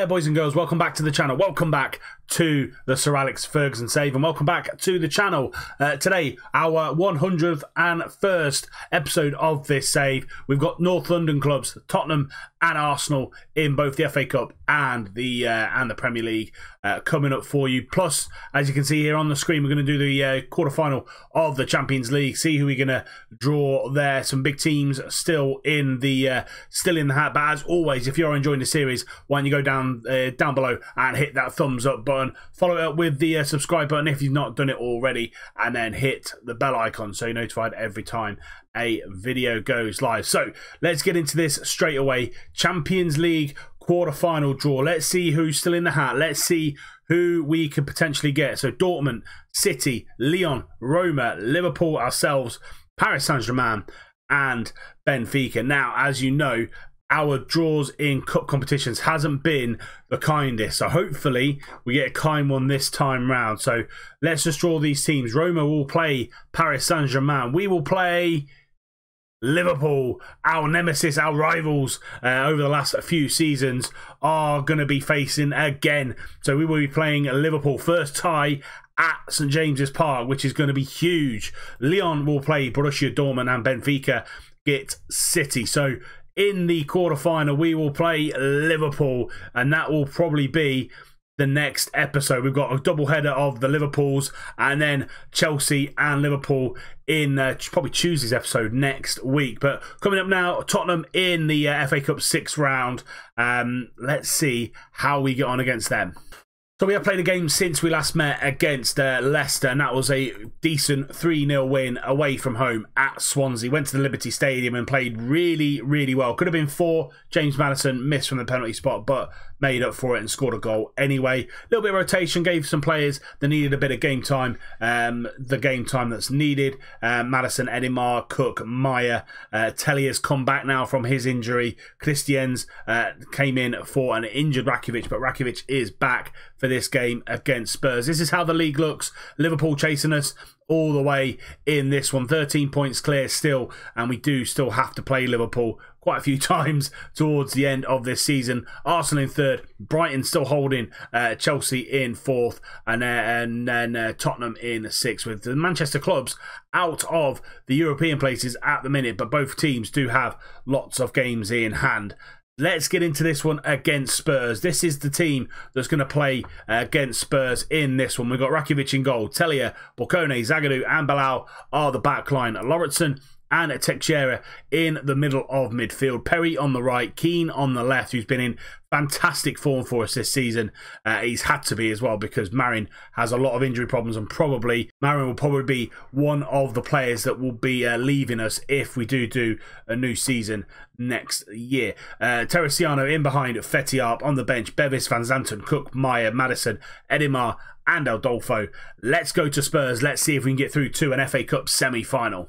there, boys and girls, welcome back to the channel. Welcome back to the Sir Alex Ferguson save, and welcome back to the channel. Today, our 101st episode of this save. We've got North London clubs, Tottenham and Arsenal, in both the FA Cup and the Premier League coming up for you. Plus, as you can see here on the screen, we're going to do the quarter-final of the Champions League. See who we're going to draw there. Some big teams still in the hat. But as always, if you're enjoying the series, why don't you go down below and hit that thumbs up button. Follow it up with the subscribe button if you've not done it already, and then hit the bell icon so you're notified every time a video goes live. So let's get into this straight away. Champions League quarter-final draw. Let's see who's still in the hat. Let's see who we could potentially get. So Dortmund, City, Lyon, Roma, Liverpool, ourselves, Paris Saint-Germain and Benfica. Now, as you know, our draws in cup competitions hasn't been the kindest, so hopefully we get a kind one this time round. So let's just draw these teams. Roma will play Paris Saint-Germain. We will play Liverpool. Our nemesis, our rivals over the last few seasons are going to be facing again. So we will be playing Liverpool. First tie at St James's Park, which is going to be huge. Lyon will play Borussia Dortmund and Benfica get City. So in the quarterfinal, we will play Liverpool, and that will probably be the next episode. We've got a double header of the Liverpools, and then Chelsea and Liverpool in probably Tuesday's episode next week. But coming up now, Tottenham in the FA Cup 6th round. Let's see how we get on against them. So we have played a game since we last met against Leicester, and that was a decent 3-0 win away from home at Swansea. Went to the Liberty Stadium and played really, really well. Could have been 4. James Maddison missed from the penalty spot, but made up for it and scored a goal anyway. A little bit of rotation, gave some players that needed a bit of game time, the game time that's needed. Maddison, Edimar, Cook, Meyer. Tellier's come back now from his injury. Christians came in for an injured Rakitic, but Rakitic is back for this game against Spurs. This is how the league looks. Liverpool chasing us all the way in this one. 13 points clear still, and we do still have to play Liverpool quite a few times towards the end of this season. Arsenal in 3rd, Brighton still holding Chelsea in 4th, and then Tottenham in 6th, with the Manchester clubs out of the European places at the minute, but both teams do have lots of games in hand. Let's get into this one against Spurs. This is the team that's going to play against Spurs in this one. We've got Rakitic in goal. Tellier, Borcone, Zagadou and Bilal are the back line. Lauritsen and Teixeira in the middle of midfield. Perry on the right, Keane on the left, who's been in fantastic form for us this season. He's had to be as well, because Marin has a lot of injury problems, and Marin will probably be one of the players that will be leaving us if we do a new season next year. Teresiano in behind, Fetiarp on the bench, Bevis, Van Zanten, Cook, Meyer, Maddison, Edimar and Adolfo. Let's go to Spurs. Let's see if we can get through to an FA Cup semi-final.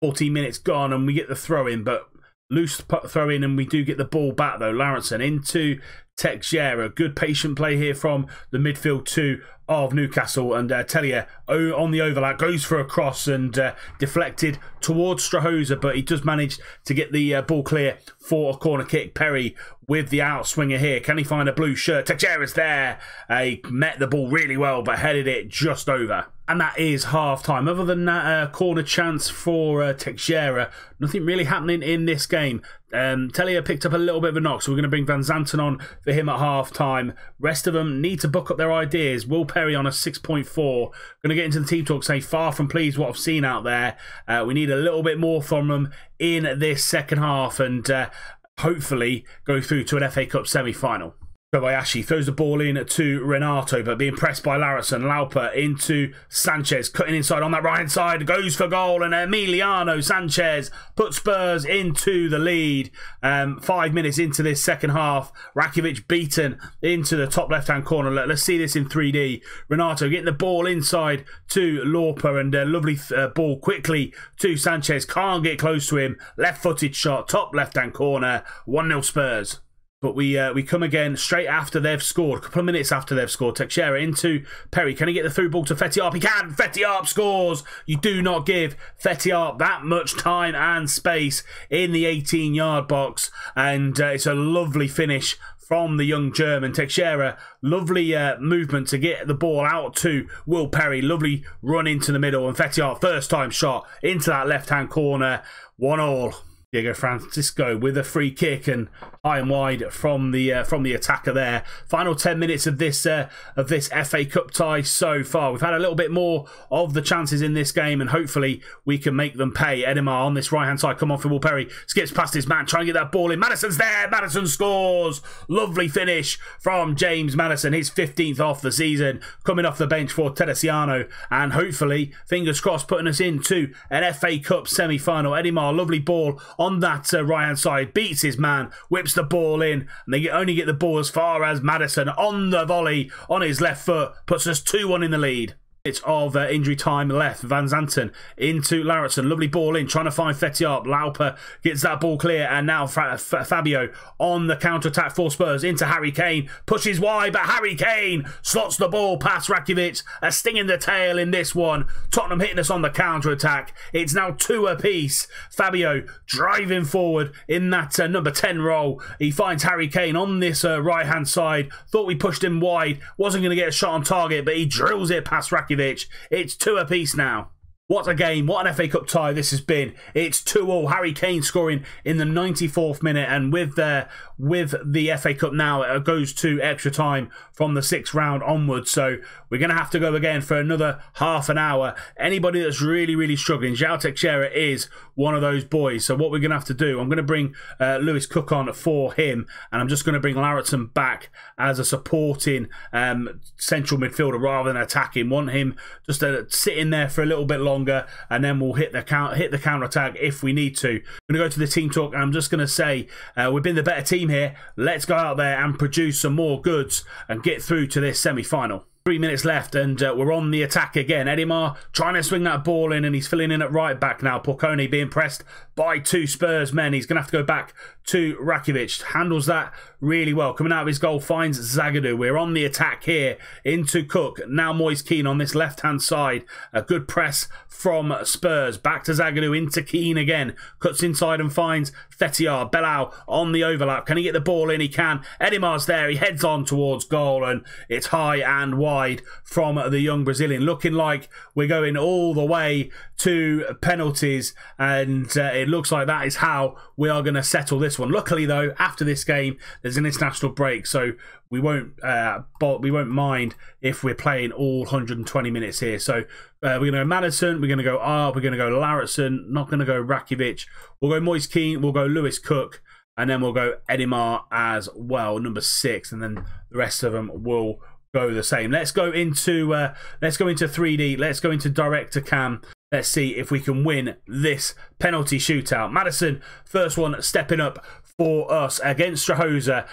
14 minutes gone and we get the throw in, but loose throw in, and we do get the ball back though. Lauritsen into Teixeira. Good patient play here from the midfield 2 of Newcastle, and Tellier on the overlap goes for a cross and deflected towards Strahoza, but he does manage to get the ball clear for a corner kick. Perry with the outswinger here. Can he find a blue shirt? Teixeira's there. He met the ball really well, but headed it just over. And that is half-time. Other than that corner chance for Teixeira, nothing really happening in this game. Tellier picked up a little bit of a knock, so we're going to bring Van Zanten on for him at half-time. Rest of them need to book up their ideas. Will Perry on a 6.4. Going to get into the team talk, say far from pleased what I've seen out there. We need a little bit more from them in this second half, and hopefully go through to an FA Cup semi-final. Kobayashi throws the ball in to Renato, but being pressed by Lauritsen. Lauper into Sanchez, cutting inside on that right side, goes for goal, and Emiliano Sanchez puts Spurs into the lead. 5 minutes into this second half, Rakitic beaten into the top left-hand corner. Let's see this in 3D. Renato getting the ball inside to Lauper, and a lovely ball quickly to Sanchez. Can't get close to him. Left-footed shot, top left-hand corner. 1-0 Spurs. But we come again straight after they've scored, a couple of minutes after they've scored. Teixeira into Perry. Can he get the through ball to Fetiarp? He can! Fetiarp scores! You do not give Fetiarp that much time and space in the 18-yard box. And it's a lovely finish from the young German. Teixeira, lovely movement to get the ball out to Will Perry. Lovely run into the middle. And Fetiart, first time shot into that left-hand corner. 1-1. Diego Francisco with a free kick and high and wide from the attacker there. Final 10 minutes of this FA Cup tie so far. We've had a little bit more of the chances in this game, and hopefully we can make them pay. Edimar on this right hand side, come on for Will Perry, skips past his man, trying to get that ball in. Maddison's there. Maddison scores. Lovely finish from James Maddison, his 15th off the season, coming off the bench for Teresiano, and hopefully, fingers crossed, putting us into an FA Cup semi-final. Edimar, lovely ball on that right-hand side, beats his man, whips the ball in, and they only get the ball as far as Maddison on the volley on his left foot, puts us 2-1 in the lead. It's of injury time left. Van Zanten into Lauritsen. Lovely ball in, trying to find Fetiart. Lauper gets that ball clear, and now Fabio on the counter-attack for Spurs into Harry Kane. Pushes wide, but Harry Kane slots the ball past Rakitic. A sting in the tail in this one. Tottenham hitting us on the counter-attack. It's now 2 apiece. Fabio driving forward in that number 10 role. He finds Harry Kane on this right-hand side. Thought we pushed him wide. Wasn't going to get a shot on target, but he drills it past Rakitic. It's 2 apiece now. What a game. What an FA Cup tie this has been. It's 2-2. Harry Kane scoring in the 94th minute. And with the FA Cup now, it goes to extra time from the 6th round onwards. So we're going to have to go again for another half an hour. Anybody that's really, really struggling, João Teixeira is one of those boys. So what we're going to have to do, I'm going to bring Lewis Cook on for him. And I'm just going to bring Lauritsen back as a supporting central midfielder rather than attacking. Want him just to sit in there for a little bit longer. And then we'll hit the counter attack if we need to. I'm going to go to the team talk, and I'm just going to say we've been the better team here. Let's go out there and produce some more goods and get through to this semi-final. 3 minutes left, and we're on the attack again. Edimar trying to swing that ball in, and he's filling in at right back now. Porcone being pressed by 2 Spurs men. He's going to have to go back to Rakitic. Handles that really well. Coming out of his goal, finds Zagadou. We're on the attack here into Cook. Now Moise Kean on this left-hand side. A good press from Spurs. Back to Zagadou, into Kean again. Cuts inside and finds Fetiart. Bellau on the overlap. Can he get the ball in? He can. Edimar's there. He heads on towards goal, and it's high and wide from the young Brazilian. Looking like we're going all the way to penalties, and it looks like that is how we are going to settle this one. Luckily, though, after this game, there's an international break, so we won't mind if we're playing all 120 minutes here. So we're going to go Maddison, we're going to go we're going to go Lauritsen, not going to go Rakitic. We'll go Moise Kean, we'll go Lewis Cook, and then we'll go Edimar as well, number 6, and then the rest of them will go the same. Let's go into 3D. Let's go into direct to cam. Let's see if we can win this penalty shootout. Maddison, first one stepping up for us against Strahoza.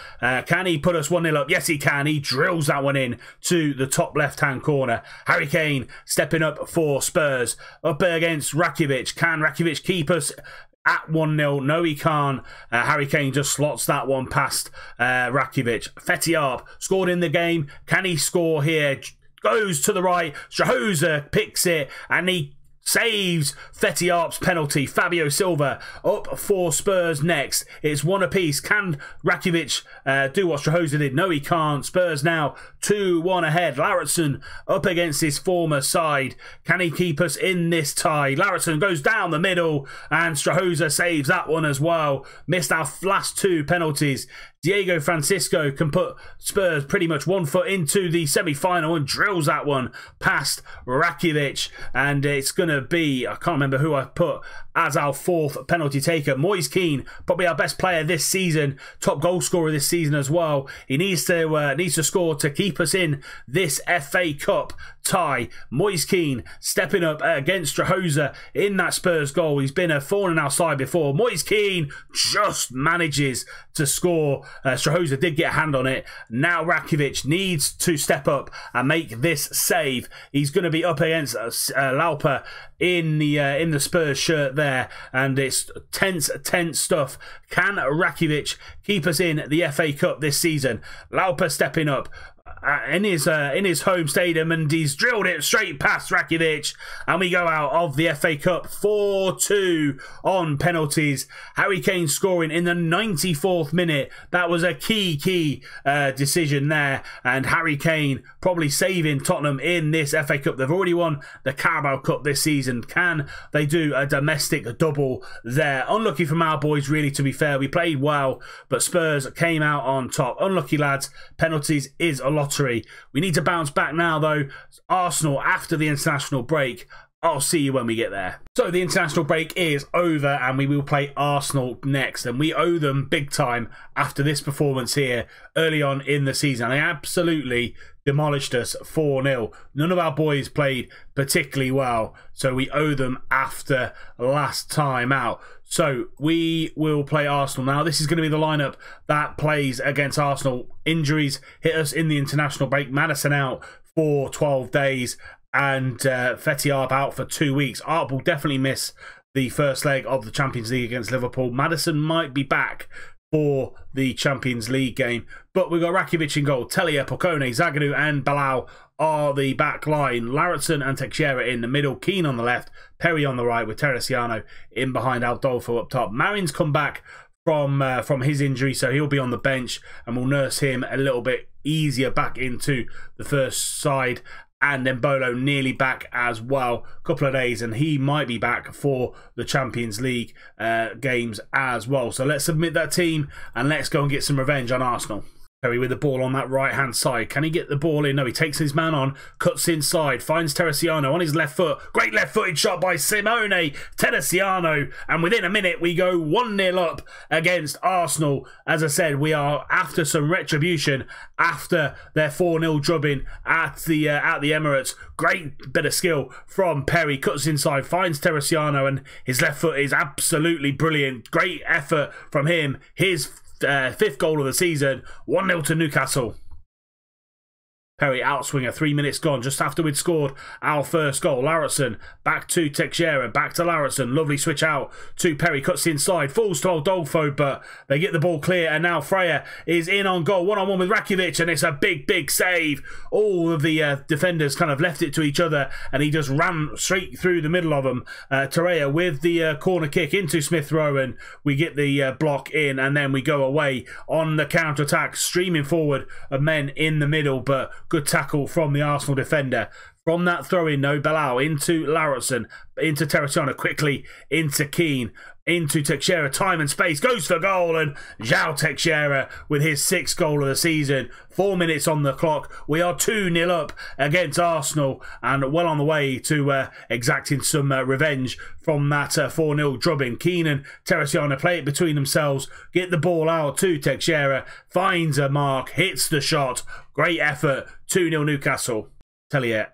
Can he put us 1-0 up? Yes, he can. He drills that one in to the top left-hand corner. Harry Kane stepping up for Spurs. Up against Rakitic. Can Rakitic keep us at 1-0? No, he can't. Harry Kane just slots that one past Rakitic. Fetiart scored in the game. Can he score here? Goes to the right. Strahoza picks it, and he saves Fetiart's penalty. Fabio Silva up for Spurs next. It's 1 apiece. Can Rakitic do what Strahoza did? No, he can't. Spurs now 2-1 ahead. Lauritsen up against his former side. Can he keep us in this tie? Lauritsen goes down the middle, and Strahoza saves that one as well. Missed our last 2 penalties. Diego Francisco can put Spurs pretty much 1 foot into the semi-final and drills that one past Rakitic. And it's going to be, I can't remember who I put as our 4th penalty taker. Moise Kean, probably our best player this season, top goal scorer this season as well. He needs to score to keep us in this FA Cup tie. Moise Kean stepping up against Strahoza in that Spurs goal. He's been a thorn in our side before. Moise Kean just manages to score. Strahoza did get a hand on it. Now Rakitic needs to step up and make this save. He's going to be up against Lauper in the Spurs shirt there, and it's tense stuff. Can Rakitic keep us in the FA Cup this season? Lauper stepping up. in his home stadium, and he's drilled it straight past Rakitic, and we go out of the FA Cup 4-2 on penalties. Harry Kane scoring in the 94th minute. That was a key decision there, and Harry Kane probably saving Tottenham in this FA Cup. They've already won the Carabao Cup this season. Can they do a domestic double there? Unlucky from our boys, really, to be fair. We played well, but Spurs came out on top. Unlucky, lads. Penalties is a lottery. We need to bounce back now, though. Arsenal after the international break. I'll see you when we get there. So the international break is over, and we will play Arsenal next, and we owe them big time after this performance here early on in the season. They absolutely demolished us 4-0. None of our boys played particularly well, so we owe them after last time out. So we will play Arsenal now. This is going to be the lineup that plays against Arsenal. Injuries hit us in the international break. Maddison out for 12 days and Fetty Arp out for 2 weeks. Arp will definitely miss the first leg of the Champions League against Liverpool. Maddison might be back for the Champions League game. But we've got Rakitic in goal. Tellier, Pocone, Zagadou and Bilal are the back line. Lauritsen and Teixeira in the middle. Keane on the left. Perry on the right with Teresiano in behind Adolfo up top. Marin's come back from his injury, so he'll be on the bench, and we'll nurse him a little bit easier back into the first side. And then Bolo nearly back as well. A couple of days, and he might be back for the Champions League games as well. So let's submit that team, and let's go and get some revenge on Arsenal. Perry with the ball on that right-hand side. Can he get the ball in? No, he takes his man on, cuts inside, finds Teresiano on his left foot. Great left-footed shot by Simone Teresiano. And within a minute, we go 1-0 up against Arsenal. As I said, we are after some retribution after their 4-0 drubbing at the Emirates. Great bit of skill from Perry. Cuts inside, finds Teresiano, and his left foot is absolutely brilliant. Great effort from him. His fifth goal of the season. 1-0 to Newcastle. Perry outswinger, 3 minutes gone, just after we'd scored our first goal. Lauritsen back to Teixeira, back to Lauritsen. Lovely switch out to Perry, cuts inside, falls to Adolfo, but they get the ball clear, and now Freya is in on goal, one-on-one with Rakitic, and it's a big save. All of the defenders kind of left it to each other, and he just ran straight through the middle of them. Torreira with the corner kick into Smith Rowe, and we get the block in, and then we go away on the counter-attack, streaming forward of men in the middle, but good tackle from the Arsenal defender. From that throw-in, no, Bilal into Lauritsen, into Teresiano, quickly into Keane, into Teixeira, time and space, goes for goal, and João Teixeira with his 6th goal of the season. 4 minutes on the clock. We are 2-0 up against Arsenal, and well on the way to exacting some revenge from that 4-0 drubbing. Keane and Teresiano play it between themselves, get the ball out to Teixeira, finds a mark, hits the shot. Great effort. 2-0 Newcastle. Tellier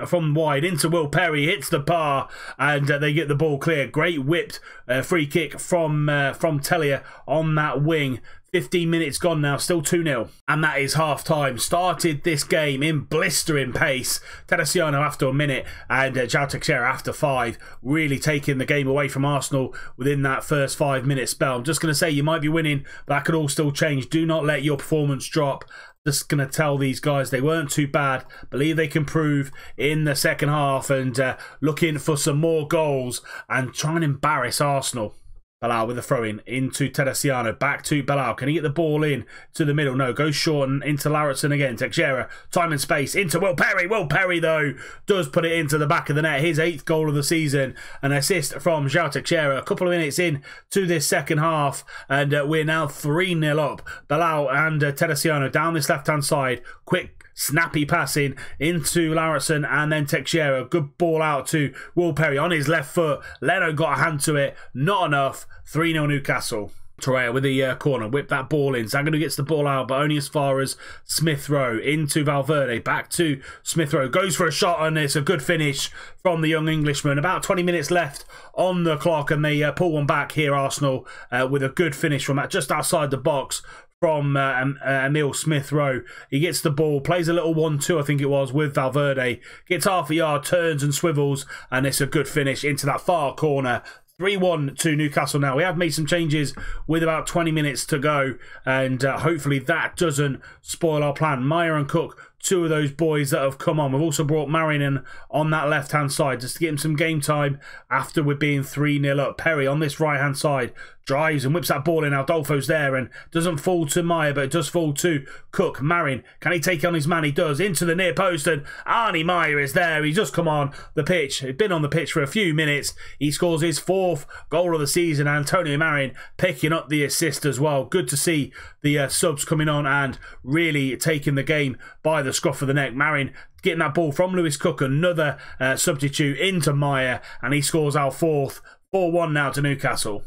from wide into Will Perry, hits the bar, and they get the ball clear. Great whipped free kick from Tellier on that wing. 15 minutes gone now, still 2-0. And that is half-time. Started this game in blistering pace. Teresiano after a minute and João Teixeira after 5. Really taking the game away from Arsenal within that first 5-minute spell. I'm just going to say you might be winning, but that could all still change. Do not let your performance drop. Just going to tell these guys they weren't too bad. Believe they can prove in the second half, and looking for some more goals and try and embarrass Arsenal. Bilal with the throw-in into Teresiano. Back to Bilal. Can he get the ball in to the middle? No. Goes short and into Lauritsen again. Teixeira. Time and space into Will Perry. Will Perry, though, does put it into the back of the net. His 8th goal of the season. An assist from João Teixeira. A couple of minutes in to this second half, and we're now 3-0 up. Bilal and Teresiano down this left-hand side. Quick snappy passing into Lauritsen, and then Teixeira. Good ball out to Will Perry on his left foot. Leno got a hand to it. Not enough. 3-0 Newcastle. Torreira with the corner. Whip that ball in. Zagadou gets the ball out, but only as far as Smith Rowe. Into Valverde. Back to Smith Rowe. Goes for a shot, and it's a good finish from the young Englishman. About 20 minutes left on the clock, and they pull one back here, Arsenal, with a good finish from that just outside the box from Emil Smith Rowe. He gets the ball, plays a little 1-2, I think it was, with Valverde. Gets half a yard, turns and swivels, and it's a good finish into that far corner. 3-1 to Newcastle now. We have made some changes with about 20 minutes to go, and hopefully that doesn't spoil our plan. Meyer and Cook, two of those boys that have come on. We've also brought Marion in on that left-hand side just to get him some game time after we're being 3-0 up. Perry on this right-hand side drives and whips that ball in. Adolfo's there and doesn't fall to Meyer, but it does fall to Cook. Marion, can he take on his man? He does. Into the near post, and Arnie Meyer is there. He's just come on the pitch. He's been on the pitch for a few minutes. He scores his 4th goal of the season. Antonio Marion picking up the assist as well. Good to see the subs coming on and really taking the game by the scruff of the neck. Marion getting that ball from Lewis Cook, another substitute into Meyer, and he scores our 4th. 4-1 now to Newcastle.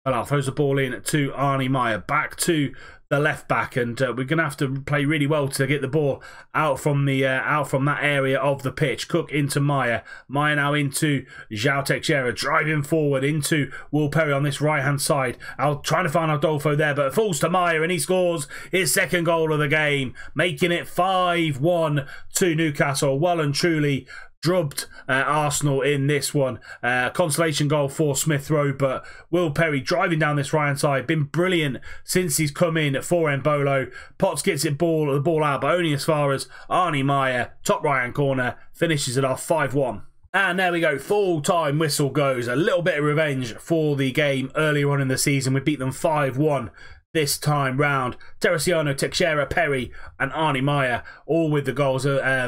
Well, throws the ball in to Arnie Meyer, back to the left back, and we're going to have to play really well to get the ball out from that area of the pitch. Cook into Meyer. Meyer now into João Teixeira, driving forward into Will Perry on this right-hand side. Trying to find Adolfo there, but it falls to Meyer, and he scores his 2nd goal of the game, making it 5-1 to Newcastle. Well and truly drubbed Arsenal in this one. Consolation goal for Smith Rowe, but Will Perry driving down this right hand side, been brilliant since he's come in for Embolo. Potts gets the ball out, but only as far as Arnie Meyer, top right hand corner, finishes it off 5-1. And there we go, full-time whistle goes. A little bit of revenge for the game earlier on in the season. We beat them 5-1 this time round. Teresiano, Teixeira, Perry and Arnie Meyer all with the goals.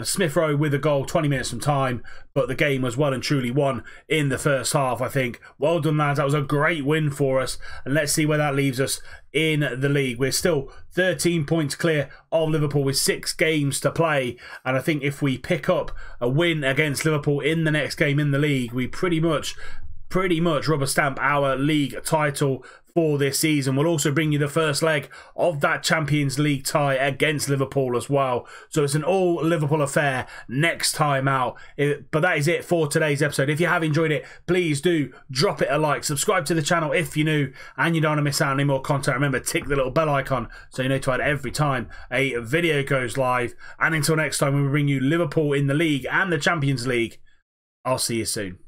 Smith Rowe with a goal 20 minutes from time, but the game was well and truly won in the first half, I think. Well done, lads. That was a great win for us, and let's see where that leaves us in the league. We're still 13 points clear of Liverpool with 6 games to play, and I think if we pick up a win against Liverpool in the next game in the league, we pretty much rubber stamp our league title for this season. We'll also bring you the first leg of that Champions League tie against Liverpool as well. So it's an all Liverpool affair next time out. But that is it for today's episode. If you have enjoyed it, please do drop it a like. Subscribe to the channel if you're new and you don't want to miss out on any more content. Remember, tick the little bell icon so you're notified every time a video goes live. And until next time, we will bring you Liverpool in the league and the Champions League. I'll see you soon.